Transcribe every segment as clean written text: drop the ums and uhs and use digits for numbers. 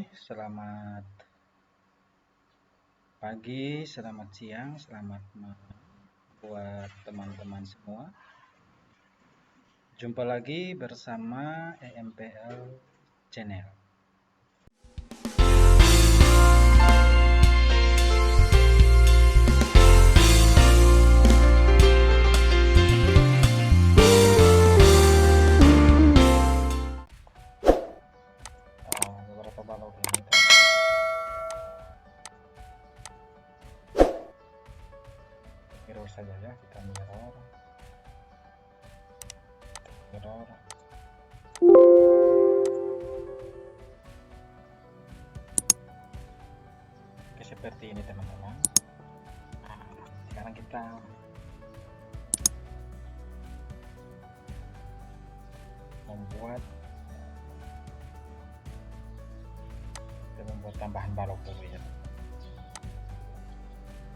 selamat pagi, selamat siang, selamat malam buat teman-teman semua. Jumpa lagi bersama EMPL Channel. Beberapa balok ini mirror saja ya, kita mirror. Oke, seperti ini teman-teman. Nah, sekarang kita membuat tambahan balok dulu ya.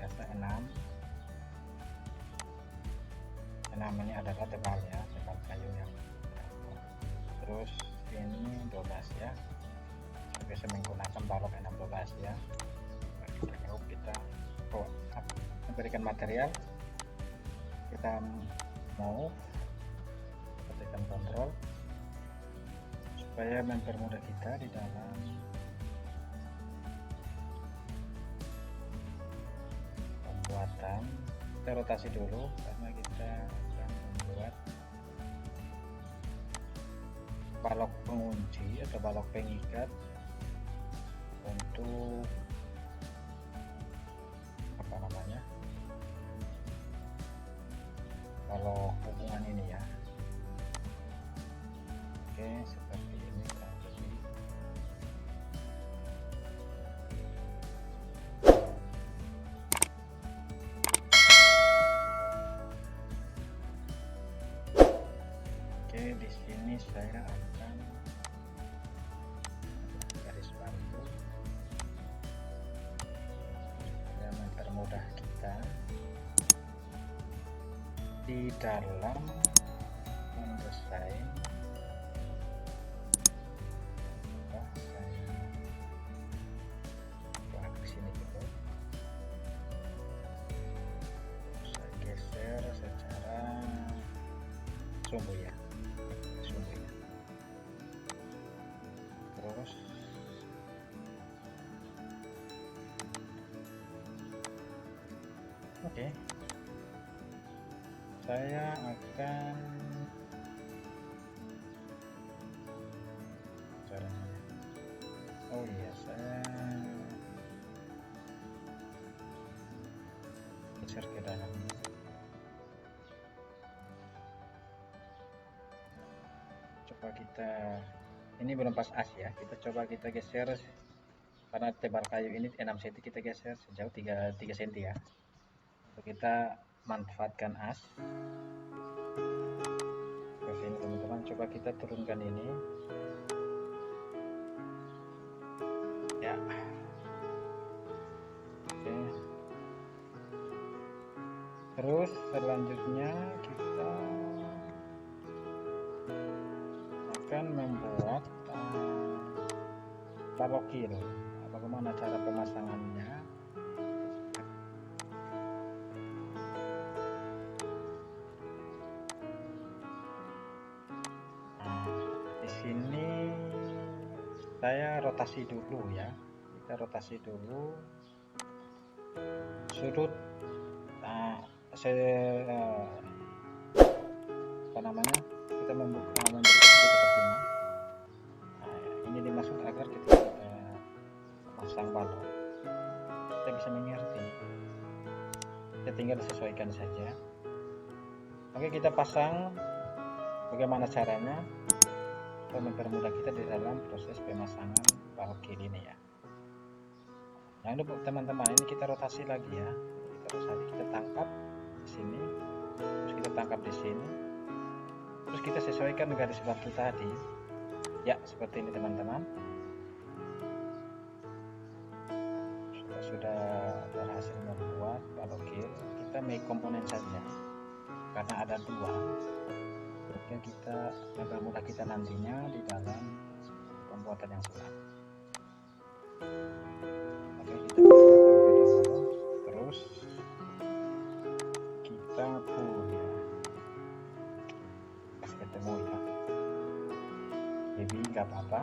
Biasa 6 ini adalah tebal ya, tebal kayu yang terus ini 12 ya. Saya biasa menggunakan balok 16 ya. Kita memberikan material, kita mau tekan kontrol supaya mempermudah kita di dalam pembuatan. Kita rotasi dulu karena kita akan membuat balok pengunci atau balok pengikat untuk balok hubungan ini ya. Oke, seperti ini kurang lebih. Oke, di sini saya akan garis bantu supaya mempermudah kita di dalam mendesain. Saya ke sini gitu, saya geser secara sumbu ya, terus oke. Saya akan caranya, oh iya, saya geser ke dalam. Coba kita, ini belum pas as ya, kita coba kita geser karena tebal kayu ini 6 cm, kita geser sejauh 3 cm ya. Kita manfaatkan as seperti ini teman-teman. Coba kita turunkan ini ya. Oke, terus selanjutnya kita akan membuat balok kiri. Bagaimana cara pemasangannya? Sini saya rotasi dulu ya, kita rotasi dulu sudut. Kita memberikan seperti ini. Ini dimaksud agar ketika kita memasang balok kita bisa mengerti, kita tinggal sesuaikan saja. Oke, kita pasang. Bagaimana caranya untuk mempermudah kita di dalam proses pemasangan balok kiri ini ya. Jangan lupa teman-teman, ini kita rotasi lagi ya. Kita tangkap di sini, terus kita tangkap di sini, terus kita sesuaikan garis bantu tadi ya, seperti ini teman-teman. Sudah berhasil membuat balok kiri. Kita make komponen saja karena ada 2. Kita mempermudah kita nantinya di dalam pembuatan yang selanjutnya. Oke, kita buka terlebih dahulu, terus kita pull ya, kasih ketemu ya, jadi nggak apa-apa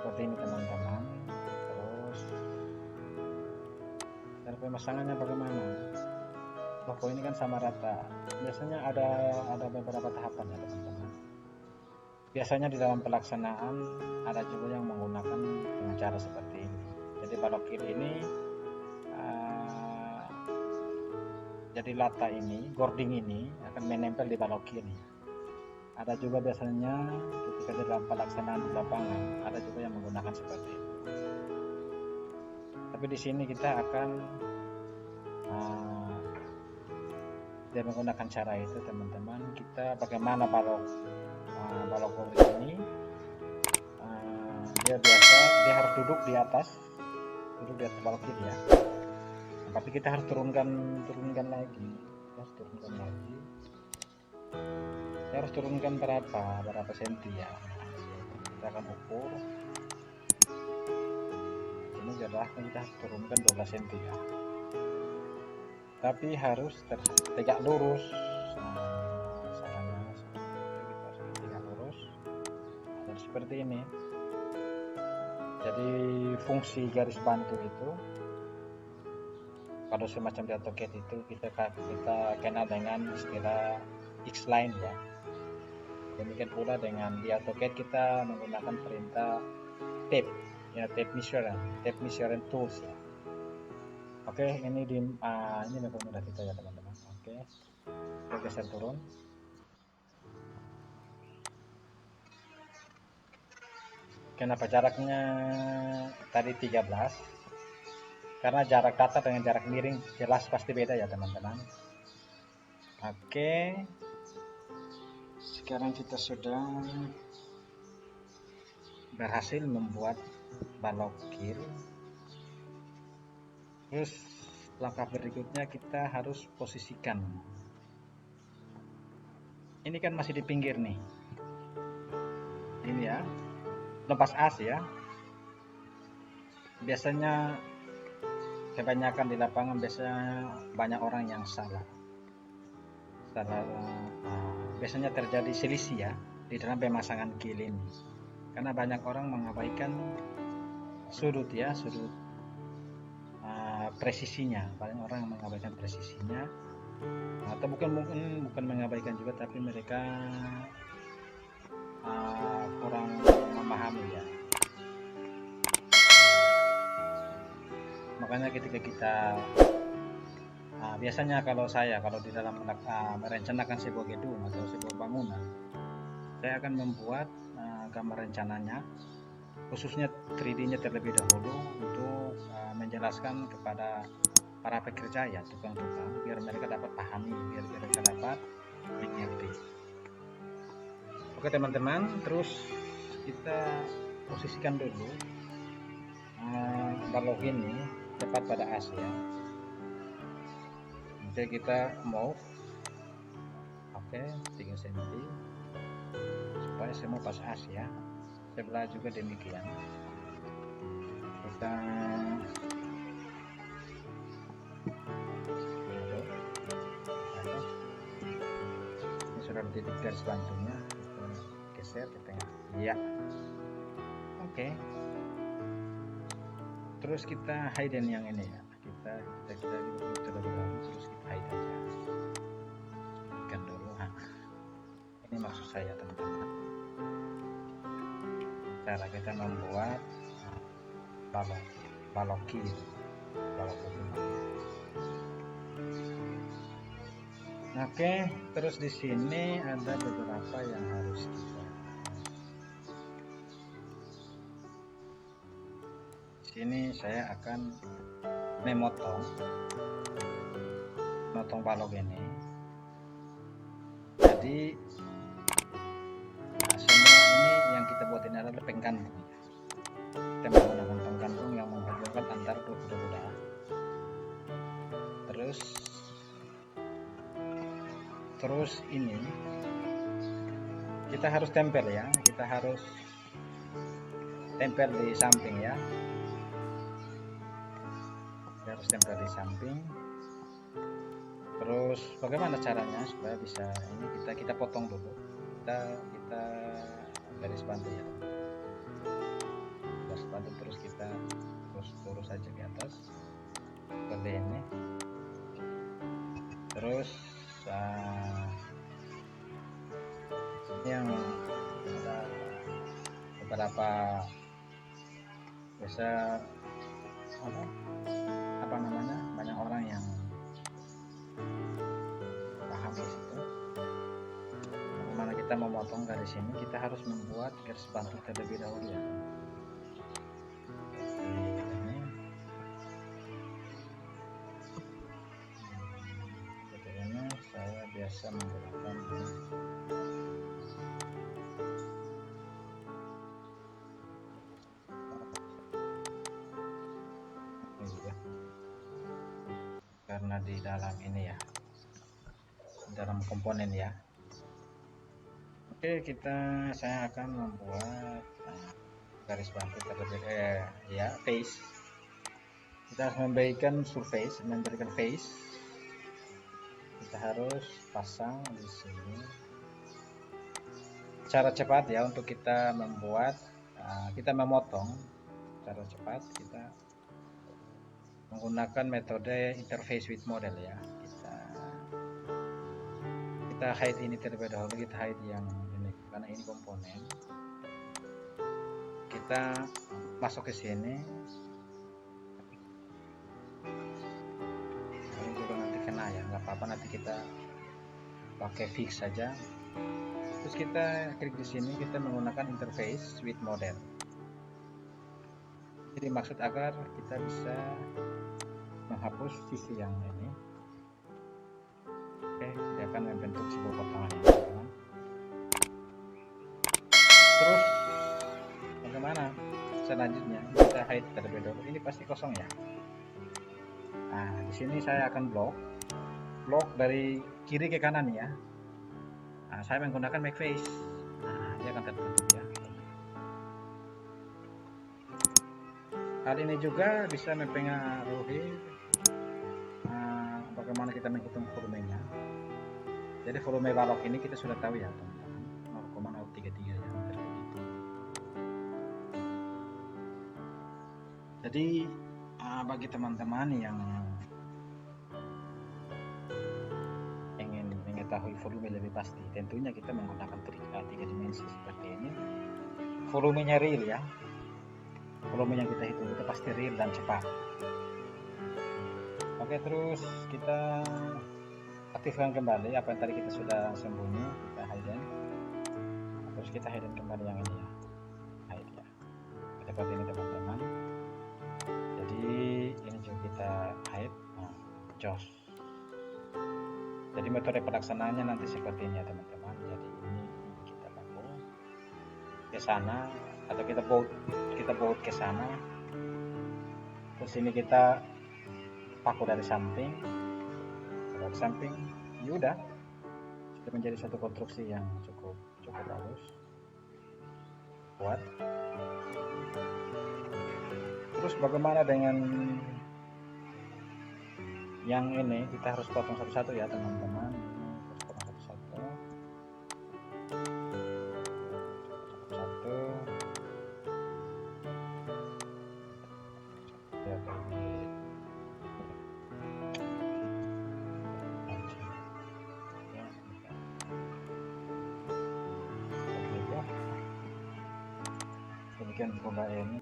seperti ini teman-teman. Terus cara pemasangannya bagaimana? Logo ini kan sama rata, biasanya ada beberapa tahapan ya teman-teman. Biasanya di dalam pelaksanaan ada juga yang menggunakan dengan cara seperti ini. Jadi balok kiri ini jadi lata ini, gording ini akan menempel di balok kiri. Ada juga biasanya ketika di dalam pelaksanaan di lapangan ada juga yang menggunakan seperti itu. Tapi di sini kita akan dia menggunakan cara itu teman-teman. Kita bagaimana balok gording ini, dia harus duduk di atas balok kiri ya. Tapi kita harus turunkan lagi, kita harus turunkan berapa senti ya. Kita akan ukur ini adalah kita harus turunkan 12 senti ya, tapi harus tegak lurus. Caranya kita harus tegak lurus jadi seperti ini. Jadi fungsi garis bantu itu pada semacam di AutoCAD itu kita kenal dengan istilah X-line ya. Demikian pula dengan di AutoCAD kita menggunakan perintah tape ya, tape measuring tools ya. Oke, ini mempermudah kita ya teman-teman. Oke, kita geser turun. Kenapa jaraknya tadi 13? Karena jarak datar dengan jarak miring jelas pasti beda ya teman-teman. Oke, sekarang kita sudah berhasil membuat balok kiri. Terus langkah berikutnya kita harus posisikan. Ini kan masih di pinggir nih, ini ya, lepas as ya. Biasanya kebanyakan di lapangan banyak orang yang salah. Biasanya terjadi selisih ya di dalam pemasangan kill ini, karena banyak orang mengabaikan sudut presisinya. Banyak orang mengabaikan presisinya, atau bukan mengabaikan juga, tapi mereka kurang memahami ya. Makanya ketika kita biasanya kalau di dalam merencanakan sebuah gedung atau sebuah bangunan, saya akan membuat gambar rencananya, khususnya 3D-nya terlebih dahulu untuk menjelaskan kepada para pekerja ya, tukang-tukang, biar mereka dapat pahami, biar mereka dapat mengerti. Oke teman-teman, terus kita posisikan dulu balok ini tepat pada as ya. Oke, kita move 3 cm supaya semua pas as ya. Sebelah juga demikian. Kita ini sudah titik garis bantunya, kita geser ke tengah ya. Oke, terus kita hidden yang ini ya, kita terlebih dahulu, terus kita hide aja, ikan dulu. Ini maksud saya teman-teman, cara kita membuat balok kiri, balok utama. Oke, terus di sini ada beberapa yang harus kita. Di sini saya akan memotong balok ini. Jadi semua ini yang kita buat ini adalah penggantung. Kita menggunakan penggantung yang menghubungkan antara dua belah. Terus ini kita harus tempel ya, kita harus tempel di samping ya. Kita harus tempel di samping. Terus bagaimana caranya supaya bisa ini, kita potong dulu, kita garis bantu ya, garis bantu, terus kita lurus saja ke atas seperti ini. Terus ini yang ada beberapa biasa apa namanya, banyak orang yang paham di situ. Bagaimana kita memotong garis ini, kita harus membuat garis bantu terlebih dahulu ya. Seperti ini saya biasa menggunakan ini. Karena di dalam ini ya, dalam komponen ya. Oke, saya akan membuat garis bantu terlebih ya, face. Kita harus memberikan surface, memberikan face. Kita harus pasang di sini. Cara cepat ya untuk kita membuat, kita memotong. Cara cepat kita menggunakan metode interface with model ya. Kita hide ini terlebih dahulu, kita hide yang ini karena ini komponen. Kita masuk ke sini. Ini juga nanti kena ya, nggak apa-apa, nanti kita pakai fix saja. Terus kita klik di sini, kita menggunakan interface with model. Jadi maksud agar kita bisa menghapus sisi yang ini. Oke, dia akan membentuk sebuah potongan ini, teman-teman. Terus bagaimana selanjutnya? Kita hide terlebih dahulu. Ini pasti kosong ya. Nah, di sini saya akan blok dari kiri ke kanan ya. Nah, saya menggunakan make face. Nah, dia akan tertutup ya. Hal ini juga bisa mempengaruhi bagaimana kita menghitung volumenya. Jadi volume balok ini kita sudah tahu ya teman-teman, 0,033 ya. Jadi bagi teman-teman yang ingin mengetahui volume lebih pasti, tentunya kita menggunakan trik 3 dimensi seperti ini. Volumenya real ya. Volume yang kita hitung itu pasti real dan cepat. Oke, terus kita aktifkan kembali apa yang tadi kita sudah sembunyi, kita hidden. Terus kita hidden kembali yang ini ya, hide ya, seperti ini teman-teman. Jadi ini juga kita hide. Nah, jos. Jadi metode pelaksanaannya nanti seperti ini ya teman-teman. Jadi ini kita paku ke sana, atau kita baut ke sana. Terus ini kita paku dari samping, ya udah, sudah menjadi satu konstruksi yang cukup bagus, kuat. Terus bagaimana dengan yang ini? Kita harus potong satu-satu ya teman-teman. Harus potong satu-satu. Ya, demikian pula ini.